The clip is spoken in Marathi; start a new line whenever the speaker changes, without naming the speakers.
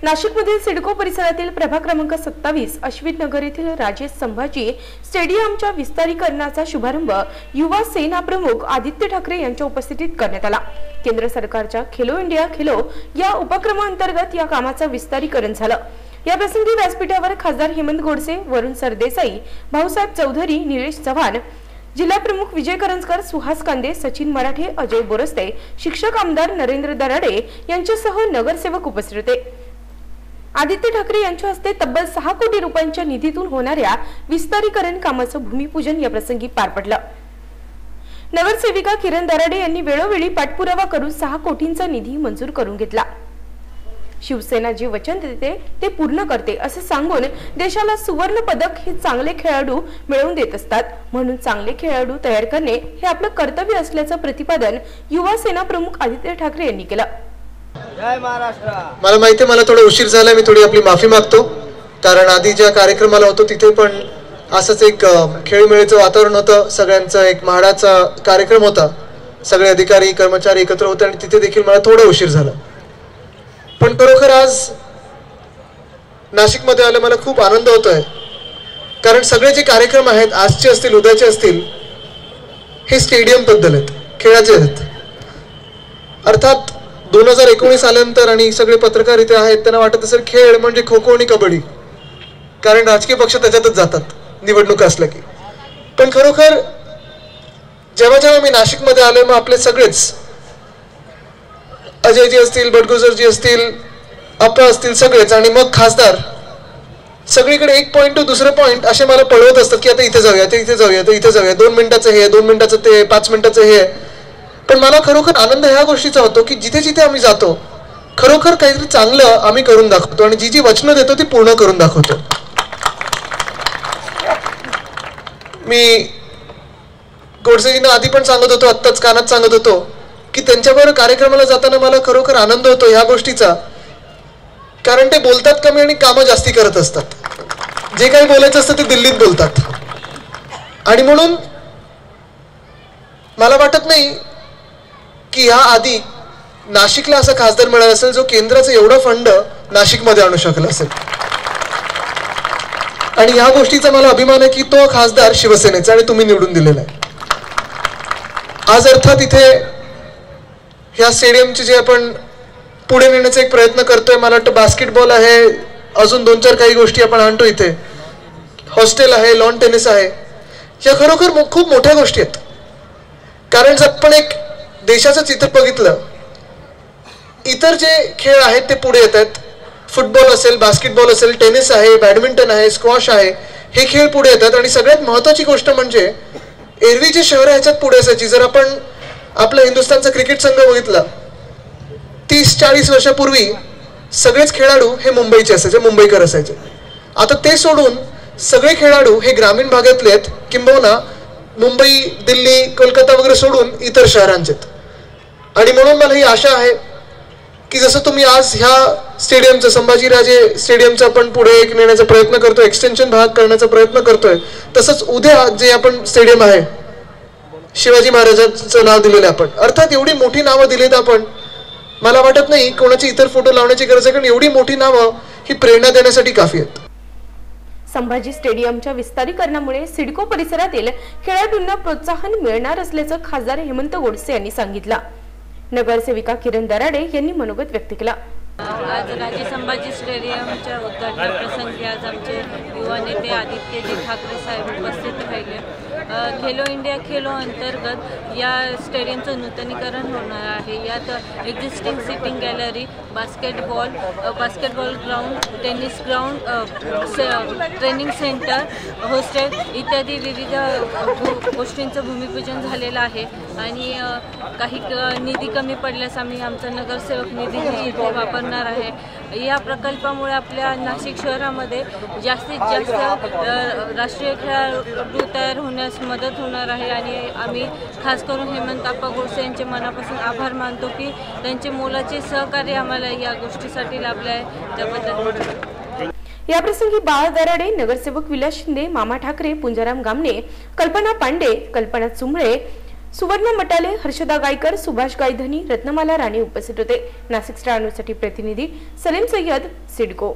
नाशिकमधील सिडको परिसरातील प्रभाग क्रमांक 27 अश्विन नगर येथील राजे संभाजी स्टेडियमच्या विस्तारीकरणाचा शुभारंभ युवा सेना प्रमुख आदित्य ठाकरे यांच्या उपस्थितीत करण्यात आला। केंद्र सरकारच्या खेलो इंडिया खेलो या उपक्रमांतर्गत या कामाचं विस्तारीकरण झालं। या प्रसंगी व्यासपीठावर खासदार हेमंत गोडसे, वरुण सरदेसाई, भाऊसाहेब चौधरी, निलेश चव्हाण, जिल्हा प्रमुख विजय करंजकर, सुहास कांदे, सचिन मराठे, अजय बोरस्ते, शिक्षक आमदार नरेंद्र दराडे यांच्यासह नगरसेवक उपस्थित होते। आदित्य ठाकरे यांच्या हस्ते तब्बल 6 कोटी रुपयांच्या निधीतून होणाऱ्या विस्तारीकरण कामाचं भूमिपूजन या प्रसंगी पार पडलं। नगरसेविका किरण दराडे यांनी वेळोवेळी पाठपुरावा करून 6 कोटींचा निधी मंजूर करून घेतला। शिवसेना जे वचन देते ते पूर्ण करते असे सांगून देशाला सुवर्ण पदक हे चांगले खेळाडू मिळवून देत असतात, म्हणून चांगले खेळाडू तयार करणे हे आपलं कर्तव्य असल्याचं प्रतिपादन युवा सेना प्रमुख आदित्य ठाकरे यांनी केलं।
जय महाराष्ट्र।
मला माहिती आहे, मला थोडा उशीर झाला, मी थोडी आपली माफी मागतो, कारण आधी ज्या कार्यक्रमाला होतो तिथे पण असंच एक खेळमेळीचं वातावरण होतं, सगळ्यांचा एक म्हाडाचा कार्यक्रम होता, सगळे अधिकारी कर्मचारी एकत्र होते आणि तिथे देखील मला थोडा उशीर झाला। पण खरोखर आज नाशिकमध्ये आले मला खूप आनंद होतोय, कारण सगळे जे कार्यक्रम आहेत आजचे असतील उद्याचे असतील हे स्टेडियम बद्दल आहेत, खेळाचे आहेत। अर्थात 2019 आल्यानंतर आणि सगळे पत्रकार इथे आहेत त्यांना वाटत असेल खेळ म्हणजे खो खो आणि कबड्डी, कारण राजकीय पक्ष त्याच्यातच जातात निवडणूक असल्या की। पण खरोखर जेव्हा जेव्हा मी नाशिकमध्ये आलोय मग आपले सगळेच अजयजी असतील, बडगुजरजी असतील, अप्पा असतील, सगळेच आणि मग खासदार सगळीकडे एक पॉइंट टू दुसरं पॉइंट असे मला पळवत असतात की आता इथे जाऊया, आता इथे जाऊया, आता इथे जाऊया, 2 मिनिटाचं हे, 2 मिनिटाचं ते, 5 मिनिटाचं हे। पण मला खरोखर आनंद ह्या गोष्टीचा होतो की जिथे जिथे आम्ही जातो खरोखर काहीतरी चांगलं आम्ही करून दाखवतो आणि जी जी वचनं देतो ती पूर्ण करून दाखवतो। मी गोडसेजींना आधी पण सांगत होतो, आत्ताच कानात सांगत होतो की त्यांच्याबरोबर कार्यक्रमाला जाताना मला खरोखर आनंद होतो ह्या गोष्टीचा, कारण ते बोलतात कमी आणि कामं जास्ती करत असतात। जे काही बोलायचं असतं ते दिल्लीत बोलतात आणि म्हणून मला वाटत नाही की या आधी नाशिकला असा खासदार मिळाला असेल जो केंद्राचा एवढा फंड नाशिकमध्ये आणू शकला असेल। आणि ह्या गोष्टीचा मला अभिमान आहे की तो खासदार शिवसेनेचा आणि तुम्ही निवडून दिलेला आहे। आज अर्थात इथे ह्या स्टेडियमचे जे आपण पुढे नेण्याचा एक प्रयत्न करतोय, मला वाटतं बास्केटबॉल आहे, अजून 2-4 काही गोष्टी आपण आणतो, इथे हॉस्टेल आहे, लॉन टेनिस आहे, या खरोखर खूप मोठ्या गोष्टी आहेत। कारण जर आपण एक देशाचं चित्र बघितलं, इतर जे खेळ आहेत ते पुढे येत आहेत, फुटबॉल असेल, बास्केटबॉल असेल, टेनिस आहे, बॅडमिंटन आहे, स्क्वॉश आहे, हे खेळ पुढे येतात। आणि सगळ्यात महत्त्वाची गोष्ट म्हणजे एरवी जे शहरं ह्याच्यात पुढे असायची, जर आपण आपला हिंदुस्थानचा क्रिकेट संघ बघितला 30-40 वर्षापूर्वी सगळेच खेळाडू हे मुंबईचे असायचे, मुंबईकर असायचे। आता ते सोडून सगळे खेळाडू हे ग्रामीण भागातले आहेत, किंबहुना मुंबई, दिल्ली, कोलकाता वगैरे सोडून इतर शहरांचे आहेत। आणि म्हणून मला ही आशा आहे की जसं तुम्ही आज ह्या स्टेडियमचं, संभाजीराजे स्टेडियमचं आपण पुढे नेण्याचा प्रयत्न करतोय, एक्सटेन्शन भाग करण्याचा प्रयत्न करतोय, तसंच उद्या जे आपण स्टेडियम आहे शिवाजी महाराजांचं नाव दिलेलं आपण, अर्थात एवढी मोठी नावं दिलीत आपण, मला वाटत नाही कोणाचे इतर फोटो लावण्याची गरज आहे, कारण एवढी मोठी नावं ही प्रेरणा देण्यासाठी काफी आहेत।
संभाजी स्टेडियमच्या विस्तारीकरणामुळे सिडको परिसरातील खेळाडूंना प्रोत्साहन मिळणार असल्याचं खासदार हेमंत गोडसे यांनी सांगितलं। नगरसेविका किरण दराडे यांनी मनोगत व्यक्त केलं।
आज राजे संभाजी स्टेडियमच्या उद्घाटनाप्रसंगी आज आमचे युवा नेते आदित्यजी ठाकरे साहेब उपस्थित राहिले। खेलो इंडिया खेलो अंतर्गत या स्टेडियमचं नूतनीकरण होणार आहे। यात existing sitting gallery, basketball ground, tennis ground, training centre, hostel इत्यादी विविध गोष्टींचं भूमिपूजन झालेलं आहे। आणि काही निधी कमी पडल्यास आम्ही आमचा नगरसेवक निधी इथे वापरणार आहे। या प्रकल्पामुळे आपल्या नाशिक शहरामध्ये जास्तीत जास्त राष्ट्रीय खेळाडू तयार होण्यास मदत होणार आहे। आणि आम्ही खास करून हेमंत आप्पा गोडसे यांचे मनापासून आभार मानतो की त्यांचे मोलाचे सहकार्य आम्हाला या गोष्टीसाठी लाभले आहे, त्याबद्दल।
या प्रसंगी बाळ दराडे, नगरसेवक विलास शिंदे, मामा ठाकरे, पुंजाराम गामणे, कल्पना पांडे, कल्पना चुंबळे, सुवर्ण मटाले, हर्षदा गायकर, सुभाष गायधनी, रत्नमाला राणे उपस्थित होते. नाशिक स्टार न्यूजसाठी प्रतिनिधी सलीम सय्यद, सिडको.